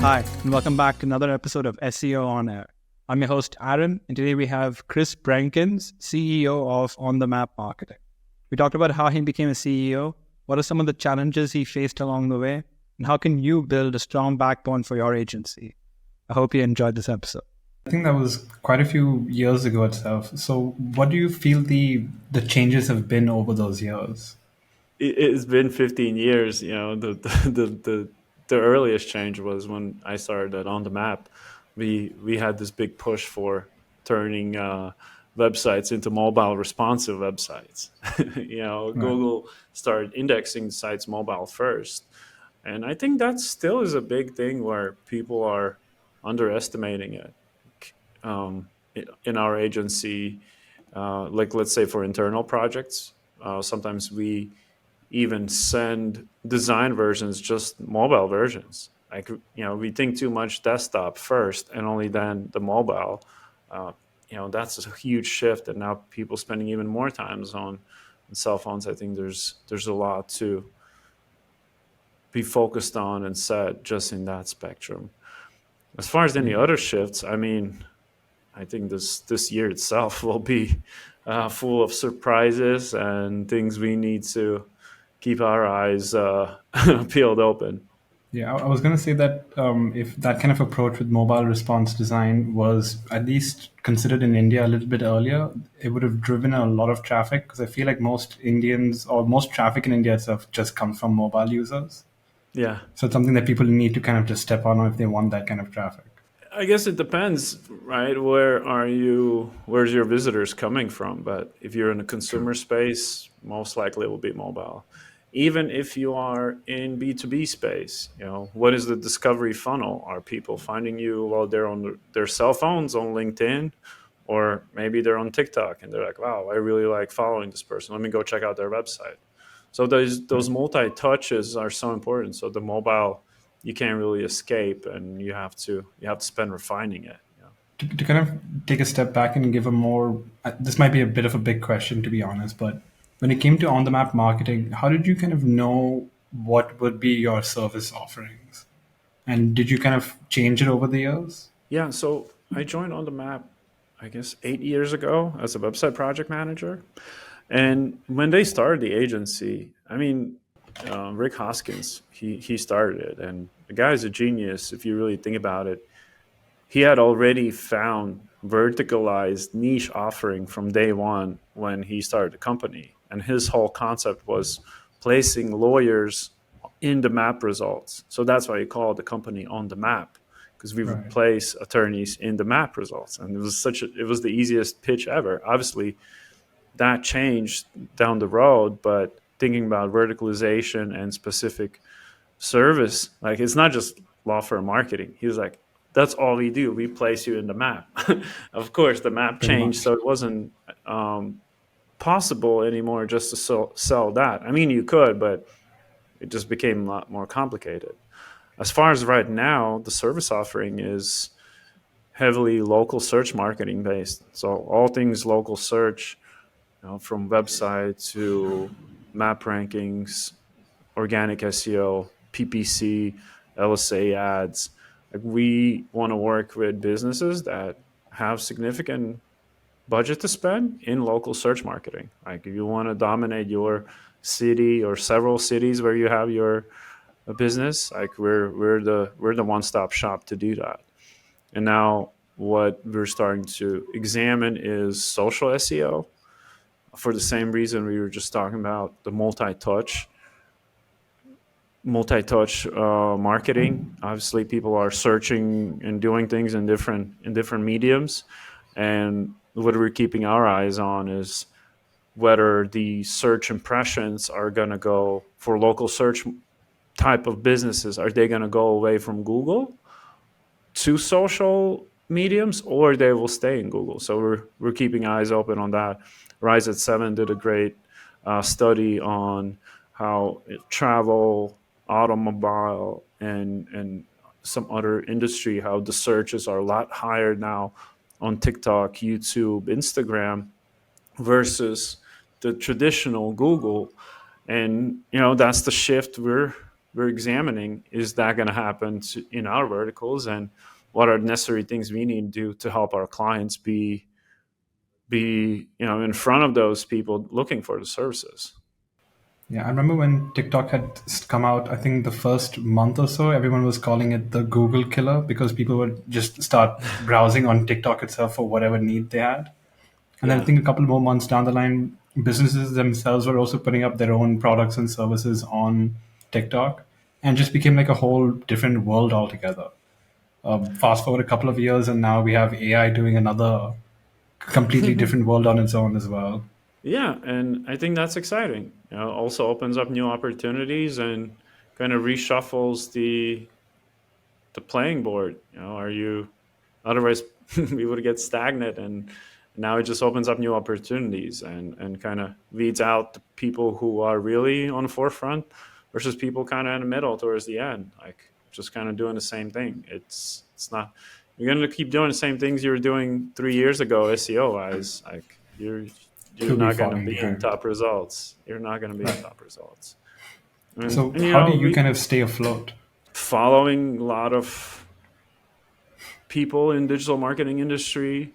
Hi, and welcome back to another episode of SEO on Air. I'm your host, Aaron, and today we have Chris Brencans, CEO of OnTheMap Marketing. We talked about how he became a CEO, what are some of the challenges he faced along the way, and how can you build a strong backbone for your agency. I hope you enjoyed this episode. I think that was quite a few years ago itself. So, what do you feel the changes have been over those years? It's been 15 years. The earliest change was when I started at On the Map. We had this big push for turning websites into mobile responsive websites. Right. Google started indexing sites mobile first, and I think that still is a big thing where people are underestimating it. In our agency, like let's say for internal projects, sometimes we even send design versions, just mobile versions. Like, we think too much desktop first and only then the mobile. Uh, that's a huge shift. And now people spending even more times on cell phones. I think there's a lot to be focused on and set just in that spectrum. As far as any other shifts, I mean, I think this year itself will be full of surprises and things we need to keep our eyes peeled open. Yeah, I was going to say that if that kind of approach with mobile response design was at least considered in India a little bit earlier, it would have driven a lot of traffic because I feel like most Indians or most traffic in India itself just comes from mobile users. Yeah, So it's something that people need to kind of just step on if they want that kind of traffic. I guess it depends, right? Where's your visitors coming from? But if you're in a True. consumer space, most likely it will be mobile. Even if you are in B2B space, what is the discovery funnel? Are people finding you while they're on their cell phones on LinkedIn? Or maybe they're on TikTok and they're like, wow, I really like following this person. Let me go check out their website. So those Right. multi touches are so important. So the mobile, you can't really escape, and you have to spend refining it. To kind of take a step back and give a more, this might be a bit of a big question to be honest, but when it came to on the map marketing, how did you kind of know what would be your service offerings? And did you kind of change it over the years? Yeah. So I joined On the Map, I guess 8 years ago as a website project manager, and when they started the agency, I mean, Rick Hoskins, he started it, and the guy's a genius if you really think about it. He had already found verticalized niche offering from day one when he started the company. And his whole concept was placing lawyers in the map results. So that's why he called the company On the Map, because we would Right. place attorneys in the map results. And it was the easiest pitch ever. Obviously, that changed down the road, but thinking about verticalization and specific service, like it's not just law firm marketing. He was like, that's all we do. We place you in the map. Of course, the map Pretty changed, much. so it wasn't possible anymore just to sell that. I mean, you could, but it just became a lot more complicated. As far as right now, the service offering is heavily local search marketing based. So all things local search, from website to map rankings, organic SEO, PPC, LSA ads. Like, we want to work with businesses that have significant budget to spend in local search marketing. Like, if you want to dominate your city or several cities where you have your business, like we're the one stop shop to do that. And now what we're starting to examine is social SEO for the same reason we were just talking about, the multi-touch marketing. Obviously, people are searching and doing things in different mediums, and what we're keeping our eyes on is whether the search impressions are going to go for local search type of businesses. Are they going to go away from Google to social mediums, or they will stay in Google? So we're keeping eyes open on that. Rise at Seven did a great study on how travel, automobile, and some other industry, how the searches are a lot higher now on TikTok, YouTube, Instagram versus the traditional Google. And that's the shift we're we're examining, is that going to happen in our verticals, and what are the necessary things we need to do to help our clients be in front of those people looking for the services. Yeah, I remember when TikTok had come out, I think the first month or so, everyone was calling it the Google killer because people would just start browsing on TikTok itself for whatever need they had. And then I Yeah. think a couple more months down the line, businesses themselves were also putting up their own products and services on TikTok and just became like a whole different world altogether. Fast forward a couple of years, and now we have AI doing another completely different world on its own as well. Yeah, and I think that's exciting. Also opens up new opportunities and kind of reshuffles the playing board. Are you otherwise we would get stagnant, and now it just opens up new opportunities and kind of weeds out the people who are really on the forefront versus people kind of in the middle towards the end, like just kind of doing the same thing. It's not, you're going to keep doing the same things you were doing 3 years ago SEO wise. Like you're To be not going to falling be in behind. top results. You're not going to be in Right. top results. And, So and how do you we kind of stay afloat? following a lot of people in digital marketing industry,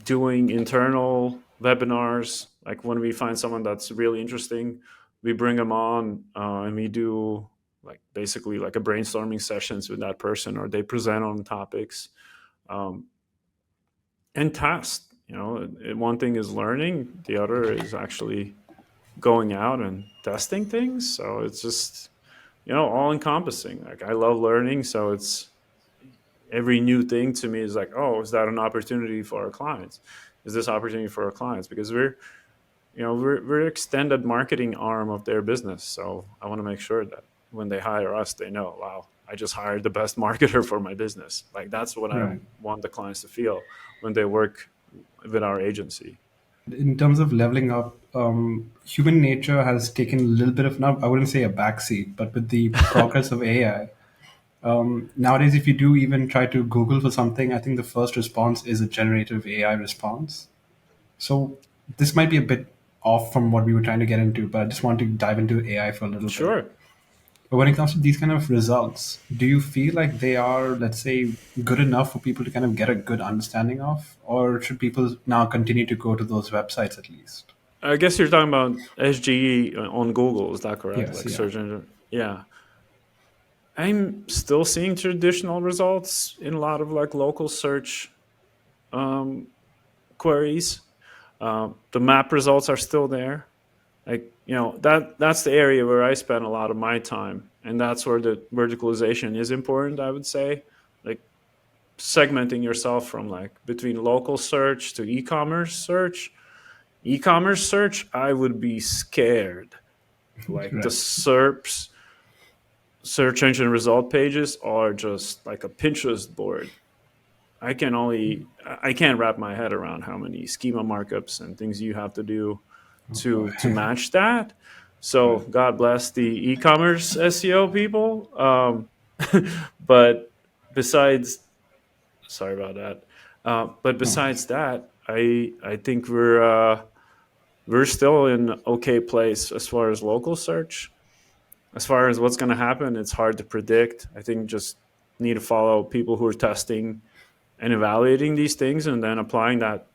doing internal webinars. Like when we find someone that's really interesting, we bring them on, and we do like basically like a brainstorming sessions with that person, or they present on topics, um, and test. One thing is learning, the other is actually going out and testing things. So it's just all encompassing. Like I love learning, so it's every new thing to me is like, oh, is that an opportunity for our clients? Is this opportunity for our clients? Because we're extended marketing arm of their business. So I want to make sure that when they hire us, they know, wow, I just hired the best marketer for my business. Like that's what I Right. want the clients to feel when they work with our agency. In terms of leveling up, human nature has taken a little bit of, now I wouldn't say a backseat, but with the progress of AI, nowadays, if you do even try to Google for something, I think the first response is a generative AI response. So this might be a bit off from what we were trying to get into, but I just want to dive into AI for a little bit. Sure. But when it comes to these kind of results, do you feel like they are, let's say, good enough for people to kind of get a good understanding of? Or should people now continue to go to those websites at least? I guess you're talking about SGE on Google. Is that correct? Yes, Like yeah. search engine. Yeah. I'm still seeing traditional results in a lot of like local search um, queries. The map results are still there. Like that's the area where I spend a lot of my time, and that's where the verticalization is important. I would say, like segmenting yourself from like between local search to e-commerce search. E-commerce search, I would be scared. Like the Right. SERPs, search engine result pages, are just like a Pinterest board. I can't wrap my head around how many schema markups and things you have to do Oh, to boy. match that. So Right. God bless the e-commerce SEO people. But besides, sorry about that. But No worries. besides that, I think we're still in an okay place as far as local search. As far as what's going to happen, it's hard to predict. I think just need to follow people who are testing and evaluating these things, and then applying that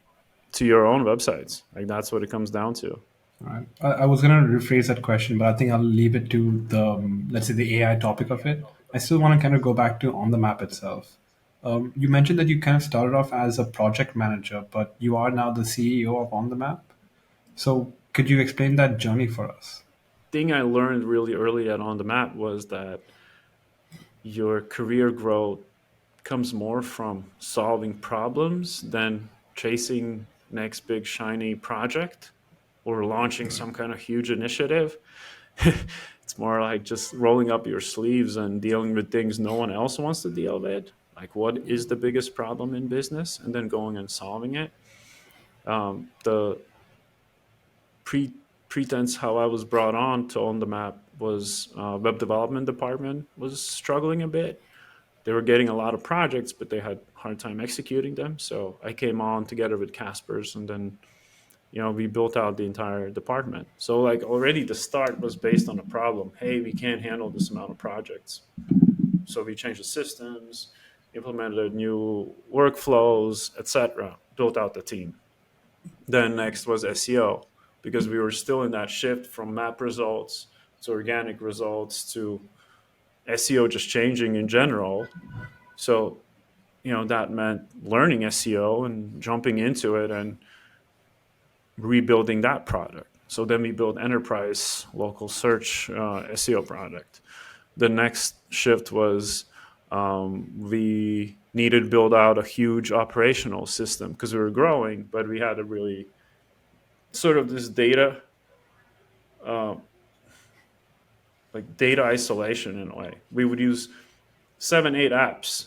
to your own websites. Like that's what it comes down to. Right. I was going to rephrase that question, but I think I'll leave it to the, let's say, the AI topic of it. I still want to kind of go back to on the map itself. You mentioned that you kind of started off as a project manager, but you are now the CEO of On the Map. So could you explain that journey for us? Thing I learned really early at On the Map was that your career growth comes more from solving problems than chasing next big shiny project or launching some kind of huge initiative. It's more like just rolling up your sleeves and dealing with things no one else wants to deal with. Like, what is the biggest problem in business, and then going and solving it. The pre pretense how I was brought on to On the Map was web development department was struggling a bit. They were getting a lot of projects, but they had a hard time executing them. So I came on together with Casper's, and then we built out the entire department. So like already the start was based on a problem. Hey, we can't handle this amount of projects. So we changed the systems, implemented new workflows, etc. Built out the team. Then next was SEO, because we were still in that shift from map results to organic results to SEO just changing in general. So, that meant learning SEO and jumping into it and rebuilding that product. So then we built enterprise local search SEO product. The next shift was we needed to build out a huge operational system because we were growing, but we had a really sort of this data, like data isolation in a way. We would use 7-8 apps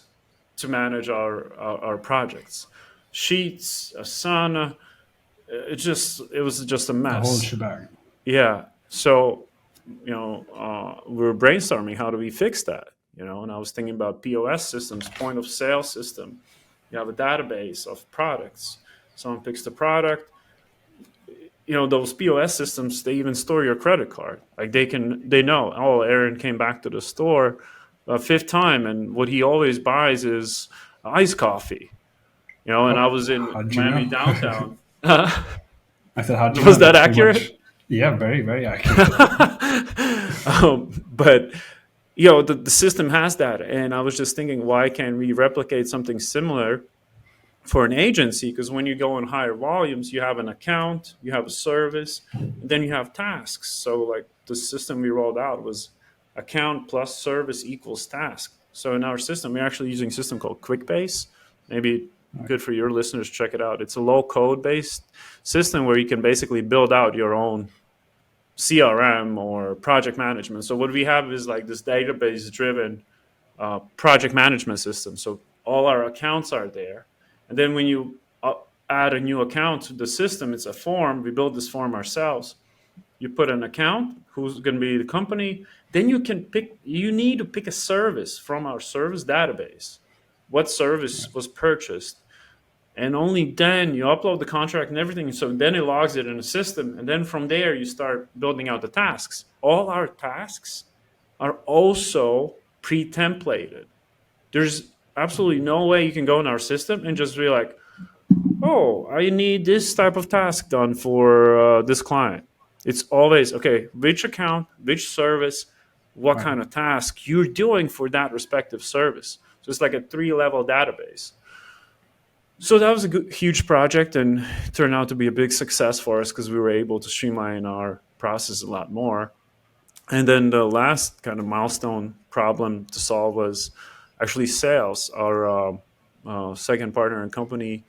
to manage our projects, Sheets, Asana. It was just a The whole mess. shebang. Yeah. So, we were brainstorming how do we fix that, and I was thinking about POS systems, point of sale system. You have a database of products. Someone picks the product. Those POS systems, they even store your credit card. Like they know, oh, Aaron came back to the store a fifth time, and what he always buys is iced coffee. And I was in How'd you Miami know? downtown. I said, how'd you know Was that that's pretty accurate? much? Yeah, very, very accurate. But the system has that, and I was just thinking, why can't we replicate something similar for an agency? Because when you go in higher volumes, you have an account, you have a service, and then you have tasks. So like the system we rolled out was account plus service equals task. So in our system, we're actually using a system called QuickBase. Maybe good for your listeners, check it out. It's a low code based system where you can basically build out your own CRM or project management. So what we have is like this database driven project management system. So all our accounts are there. And then when you add a new account to the system, it's a form. We build this form ourselves. You put an account, who's going to be the company. Then you need to pick a service from our service database. What service was purchased? And only then you upload the contract and everything. So then it logs it in the system. And then from there, you start building out the tasks. All our tasks are also pre-templated. There's absolutely no way you can go in our system and just be like, oh, I need this type of task done for this client. It's always, okay, which account, which service, what kind of task you're doing for that respective service. So it's like a 3-level database. So that was a huge project, and it turned out to be a big success for us because we were able to streamline our process a lot more. And then the last kind of milestone problem to solve was actually sales. Our second partner in company,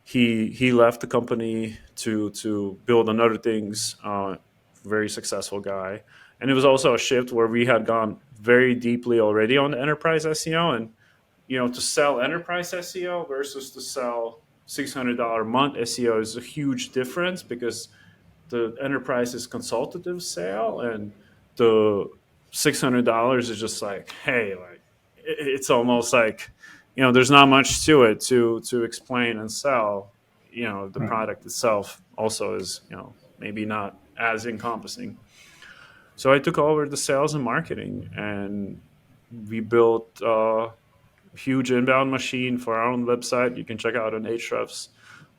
he left the company to build on other things. Very successful guy, and it was also a shift where we had gone very deeply already on the enterprise SEO, and to sell enterprise SEO versus to sell $600 a month SEO is a huge difference, because the enterprise is consultative sale, and the $600 is just like, hey, like it's almost like, there's not much to it to explain and sell. The product itself also is, maybe not as encompassing. So I took over the sales and marketing, and we built a huge inbound machine for our own website. You can check out on Ahrefs.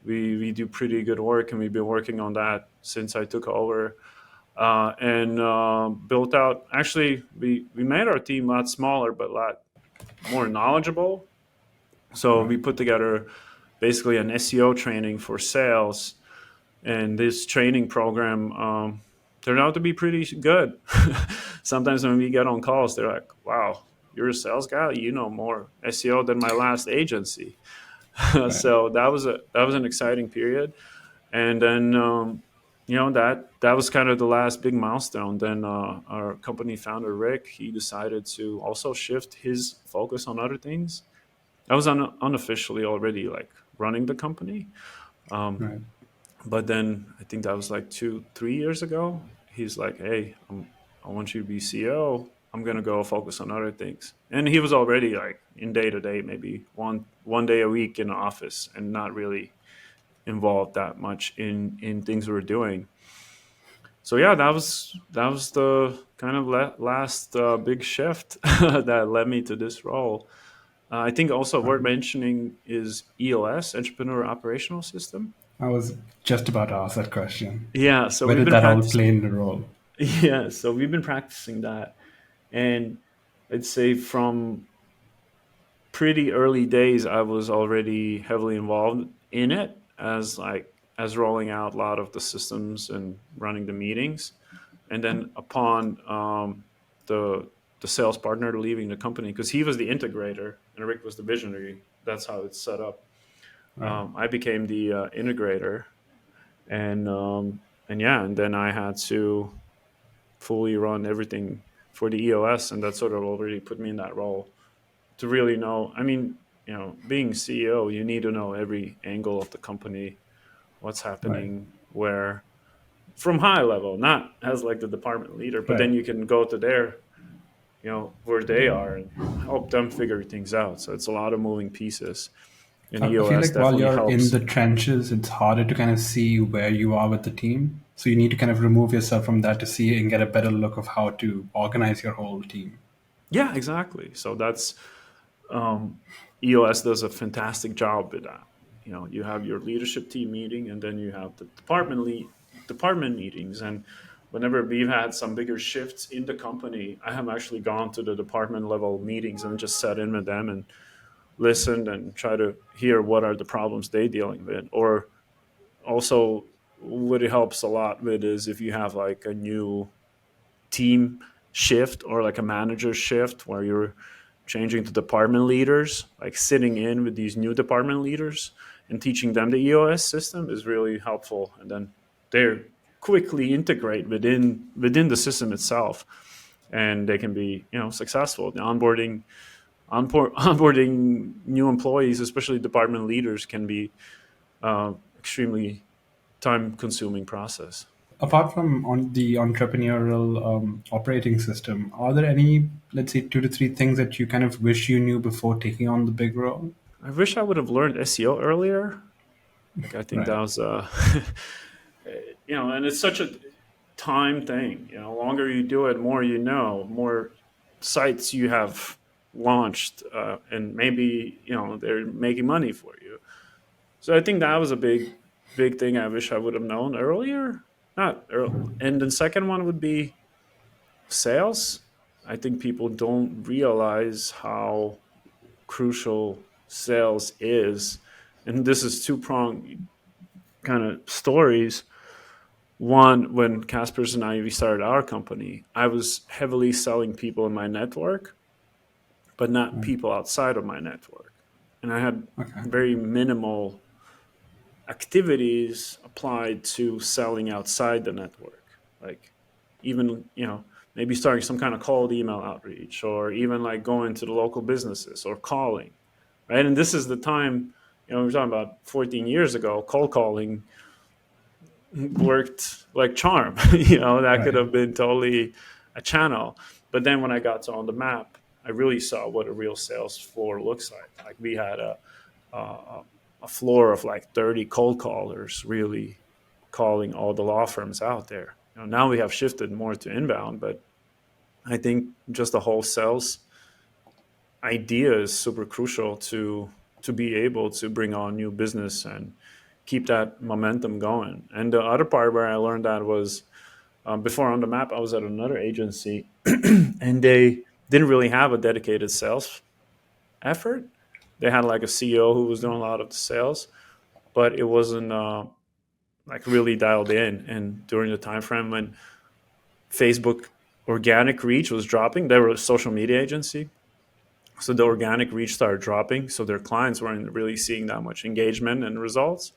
We do pretty good work, and we've been working on that since I took over. And built out, actually, we made our team a lot smaller, but a lot more knowledgeable. So we put together basically an SEO training for sales. And this training program turned out to be pretty good. Sometimes when we get on calls, they're like, wow, you're a sales guy? You know more SEO than my last agency. So that was an exciting period. And then that was kind of the last big milestone. Then our company founder Rick, he decided to also shift his focus on other things. I was unofficially already like running the company, but then I think that was like 2-3 years ago. He's like, hey, I want you to be CEO. I'm gonna go focus on other things. And he was already like in day to day, maybe one day a week in the office, and not really involved that much in things we were doing. So yeah, that was the kind of last big shift that led me to this role. I think also worth Right. mentioning is EOS, Entrepreneur Operational System. I was just about to ask that question. Yeah, so Where we've did been that all practicing. play in the role? Yeah, so we've been practicing that, and I'd say from pretty early days, I was already heavily involved in it as rolling out a lot of the systems and running the meetings. And then upon the the sales partner leaving the company, because he was the integrator and Rick was the visionary. That's how it's set up. Right. I became the integrator, and yeah, and then I had to fully run everything for the EOS, and that sort of already put me in that role to really know. I mean, being CEO, you need to know every angle of the company, what's Right. happening, where, from high level, not as like the department leader, but then Right. you can go to their, where they are and help them figure things out. So it's a lot of moving pieces, and I feel EOS like while definitely you're in helps. the trenches, it's harder to kind of see where you are with the team. So you need to kind of remove yourself from that to see and get a better look of how to organize your whole team. Yeah, exactly. So that's um, EOS does a fantastic job with that. You have your leadership team meeting, and then you have the department meetings. And whenever we've had some bigger shifts in the company, I have actually gone to the department level meetings and just sat in with them and listened and try to hear what are the problems they dealing with. Or also, what it helps a lot with is if you have like a new team shift or like a manager shift where you're changing to department leaders, like sitting in with these new department leaders and teaching them the EOS system is really helpful. And then they're quickly integrate within the system itself, and they can be successful. The onboarding new employees, especially department leaders, can be extremely time consuming process. Apart from on the entrepreneurial operating system, are there any, let's say, 2 to 3 things that you kind of wish you knew before taking on the big role? I wish I would have learned SEO earlier. Like, I think that Right. was and it's such a time thing. Longer you do it, more more sites you have launched, and maybe they're making money for you. So I think that was a big thing. I wish I would have known earlier. Not early. And the second one would be sales. I think people don't realize how crucial sales is, and this is two pronged kind of stories. One, when Caspers and I we started our company, I was heavily selling people in my network, but not Right. people outside of my network. And I had Okay. very minimal activities applied to selling outside the network. Like, even, maybe starting some kind of cold email outreach, or even like going to the local businesses or calling, right? And this is the time, we're talking about 14 years ago, cold calling worked like charm. That could Right. have been totally a channel. But then when I got to On the Map, I really saw what a real sales floor looks like. Like, we had a, a floor of like 30 cold callers really calling all the law firms out there. Now we have shifted more to inbound, but I think just the whole sales idea is super crucial to be able to bring on new business and keep that momentum going. And the other part where I learned that was, before On the Map, I was at another agency, and they didn't really have a dedicated sales effort. They had like a CEO who was doing a lot of the sales, but it wasn't like really dialed in. And during the time frame when Facebook organic reach was dropping, they were a social media agency, so the organic reach started dropping. So their clients weren't really seeing that much engagement and results.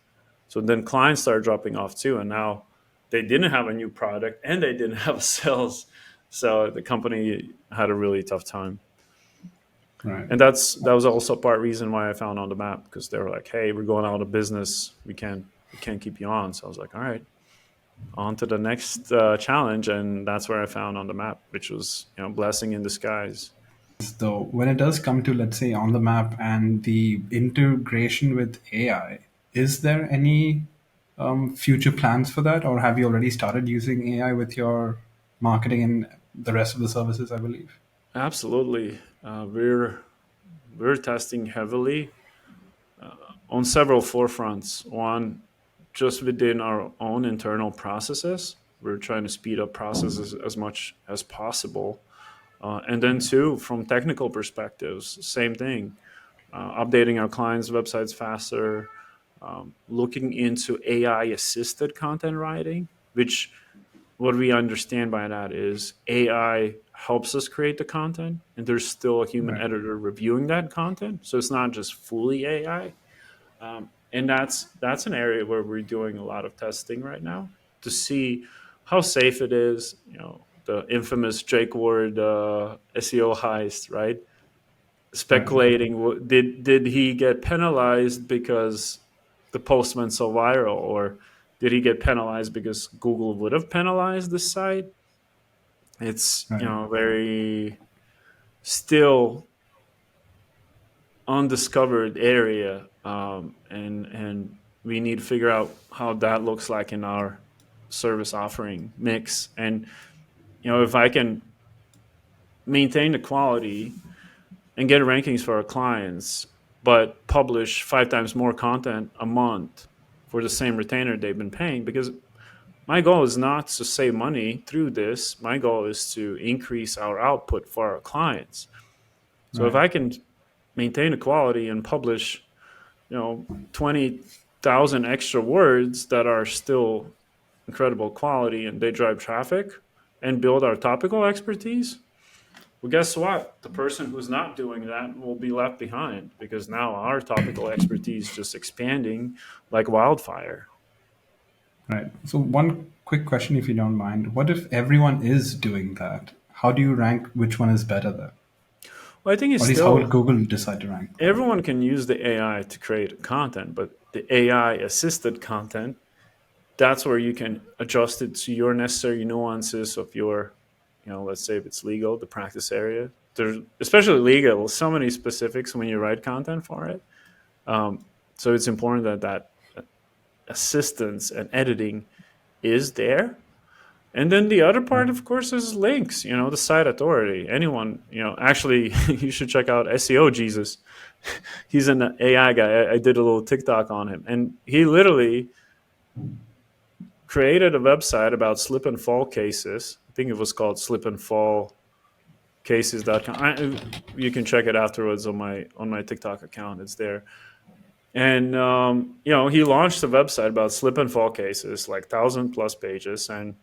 So then clients started dropping off too. And now they didn't have a new product and they didn't have sales. So the company had a really tough time. Right. And that was also part reason why I found On the Map, because they were like, "Hey, we're going out of business. We can't keep you on." So I was like, "All right, on to the next challenge." And that's where I found On the Map, which was blessing in disguise. Though when it does come to, let's say, on the map and the integration with AI, Is there any future plans for that, or have you already started using AI with your marketing and the rest of the services, I believe? Absolutely. We're testing heavily on several forefronts. One, just within our own internal processes, we're trying to speed up processes as much as possible. And then two, from technical perspectives, same thing. Updating our clients' websites faster, looking into AI assisted content writing, which what we understand by that is AI helps us create the content, and there's still a human Right. editor reviewing that content. So it's not just fully AI. And that's an area where we're doing a lot of testing right now to see how safe it is. The infamous Jake Ward SEO heist, right? Right. Speculating, did he get penalized because the post went so viral, or did he get penalized because Google would have penalized the site? It's Right. very still undiscovered area, and we need to figure out how that looks like in our service offering mix. And if I can maintain the quality and get rankings for our clients, but publish 5 times more content a month for the same retainer they've been paying, because my goal is not to save money through this. My goal is to increase our output for our clients. So if Right. I can maintain the quality and publish 20,000 extra words that are still incredible quality and they drive traffic and build our topical expertise, well, guess what? The person who's not doing that will be left behind, because now our topical expertise is just expanding like wildfire. Right. So one quick question, if you don't mind. What if everyone is doing that? How do you rank which one is better there? Well, I think Or it's at least how would still Google decide to rank that? everyone can use the AI to create content, but the AI assisted content, that's where you can adjust it to your necessary nuances of your, let's say if it's legal, the practice area. There's especially legal, so many specifics when you write content for it. So it's important that assistance and editing is there. And then the other part, Right. of course, is links, the site authority. Anyone, actually, you should check out SEO Jesus. He's an AI guy. I did a little TikTok on him. And he literally created a website about slip and fall cases. I think it was called slip and fall cases.com. You can check it afterwards on my TikTok account. It's there. And he launched a website about slip and fall cases, like 1,000+ pages. And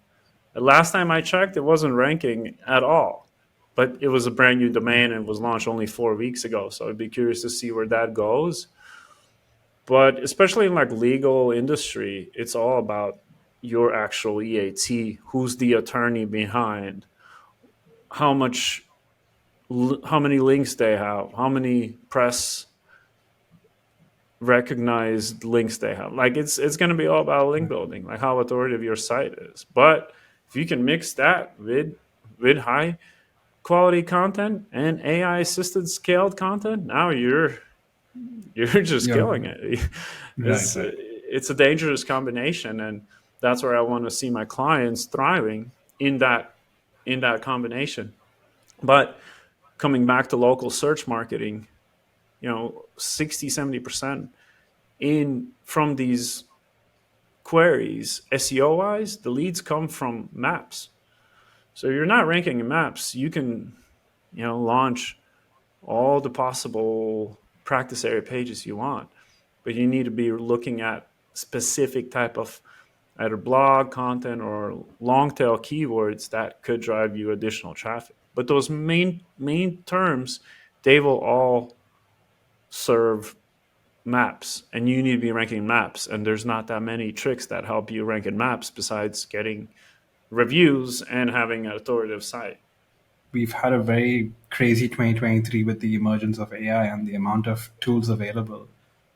the last time I checked, it wasn't ranking at all. But it was a brand new domain and was launched only 4 weeks ago. So I'd be curious to see where that goes. But especially in like legal industry, it's all about your actual EAT, who's the attorney behind, how much, how many links they have, how many press recognized links they have. Like it's going to be all about link building, like how authoritative your site is. But if you can mix that with high quality content and AI assisted scaled content, now you're just Yeah. killing it. Right. It's Right. it's a dangerous combination, and that's where I want to see my clients thriving in that combination. But coming back to local search marketing, 60-70% in from these queries, SEO wise, the leads come from maps. So you're not ranking in maps, you can launch all the possible practice area pages you want, but you need to be looking at specific type of either blog content or long tail keywords that could drive you additional traffic. But those main terms, they will all serve maps, and you need to be ranking maps. And there's not that many tricks that help you rank in maps besides getting reviews and having an authoritative site. We've had a very crazy 2023 with the emergence of AI and the amount of tools available.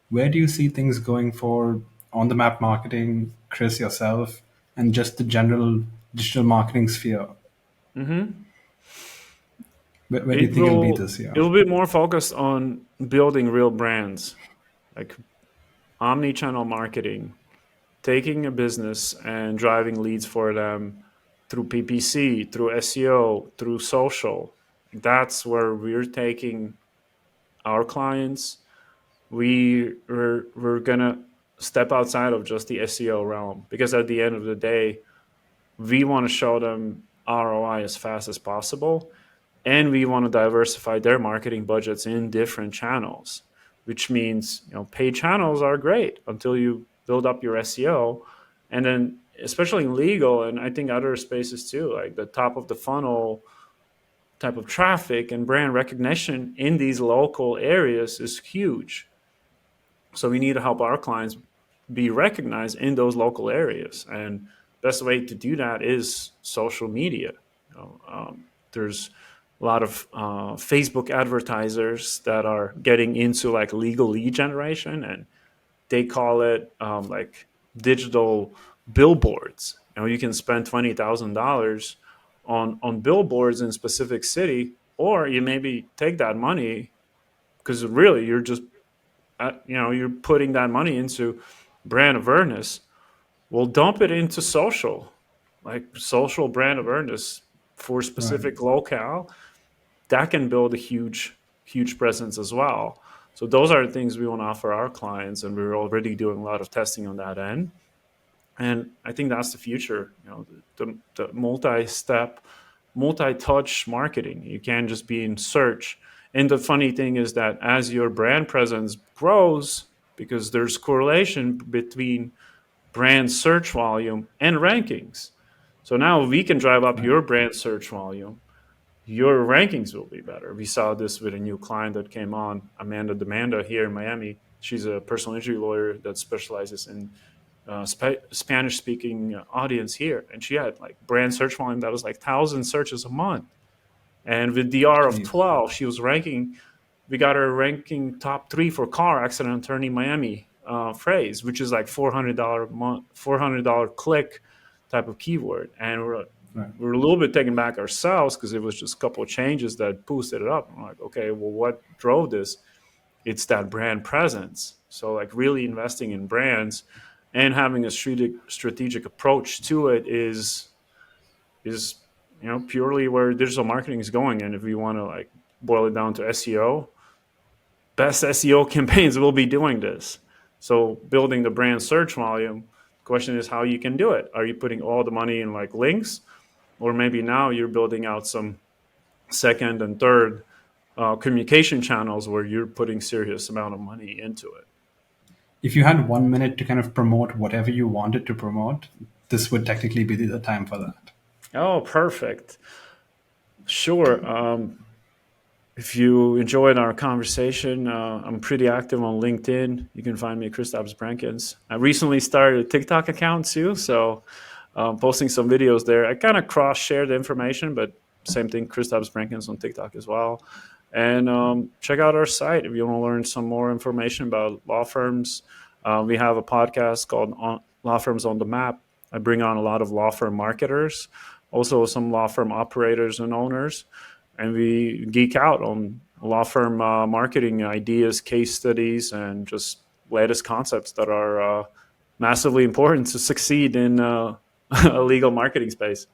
Where do you see things going for on the map marketing, Chris, yourself, and just the general digital marketing sphere? Mm-hmm. Where do you It think it'll be will this it year? will be more focused on building real brands, like omni-channel marketing, taking a business and driving leads for them through PPC, through SEO, through social. That's where we're taking our clients. We're gonna step outside of just the SEO realm, because at the end of the day, we want to show them ROI as fast as possible, and we want to diversify their marketing budgets in different channels, which means, paid channels are great until you build up your SEO. And then especially in legal, and I think other spaces too, like the top of the funnel type of traffic and brand recognition in these local areas is huge. So we need to help our clients be recognized in those local areas, and best way to do that is social media. There's a lot of Facebook advertisers that are getting into like legal lead generation, and they call it like digital billboards. You can spend $20,000 on billboards in specific city, or you maybe take that money, because really you're just you're putting that money into brand awareness. Well, dump it into social, like social brand awareness for specific locale. That can build a huge presence as well. So those are the things we want to offer our clients, and we're already doing a lot of testing on that end. And I think that's the future, the multi-step, multi-touch marketing. You can't just be in search. And the funny thing is that as your brand presence grows, because there's correlation between brand search volume and rankings. So now we can drive up your brand search volume, your rankings will be better. We saw this with a new client that came on, Amanda Demanda here in Miami. She's a personal injury lawyer that specializes in Spanish-speaking audience here. And she had like brand search volume that was like 1,000 searches a month. And with DR of 12, she was ranking, we got her ranking top 3 for car accident attorney Miami phrase, which is like $400 a month, $400 click type of keyword. And we're a little bit taken back ourselves, because it was just a couple of changes that boosted it up. I'm like, okay, well, what drove this? It's that brand presence. So like really investing in brands and having a strategic approach to it is purely where digital marketing is going. And if we want to like boil it down to SEO, best SEO campaigns will be doing this. So building the brand search volume, question is how you can do it. Are you putting all the money in like links, or maybe now you're building out some second and third communication channels where you're putting serious amount of money into it? If you had 1 minute to kind of promote whatever you wanted to promote, this would technically be the time for that. Oh, perfect. Sure. If you enjoyed our conversation, I'm pretty active on LinkedIn. You can find me at Chris Brencans. I recently started a TikTok account too, so posting some videos there. I kind of cross-share the information, but same thing, Chris Brencans on TikTok as well. And check out our site if you want to learn some more information about law firms. We have a podcast called Law Firms on the Map. I bring on a lot of law firm marketers, also some law firm operators and owners, and we geek out on law firm marketing ideas, case studies, and just latest concepts that are massively important to succeed in a legal marketing space.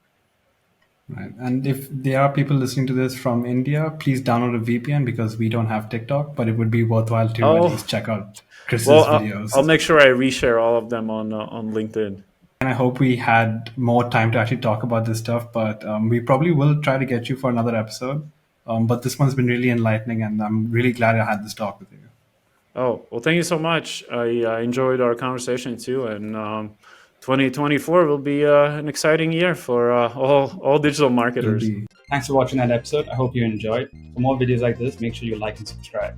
Right. And if there are people listening to this from India, please download a VPN, because we don't have TikTok, but it would be worthwhile to at least check out Chris's videos. I'll make sure I reshare all of them on LinkedIn. And I hope we had more time to actually talk about this stuff, but we probably will try to get you for another episode. But this one's been really enlightening, and I'm really glad I had this talk with you. Oh, well, thank you so much. I enjoyed our conversation too. And 2024 will be an exciting year for all digital marketers. Indeed. Thanks for watching that episode. I hope you enjoyed. For more videos like this, make sure you like and subscribe.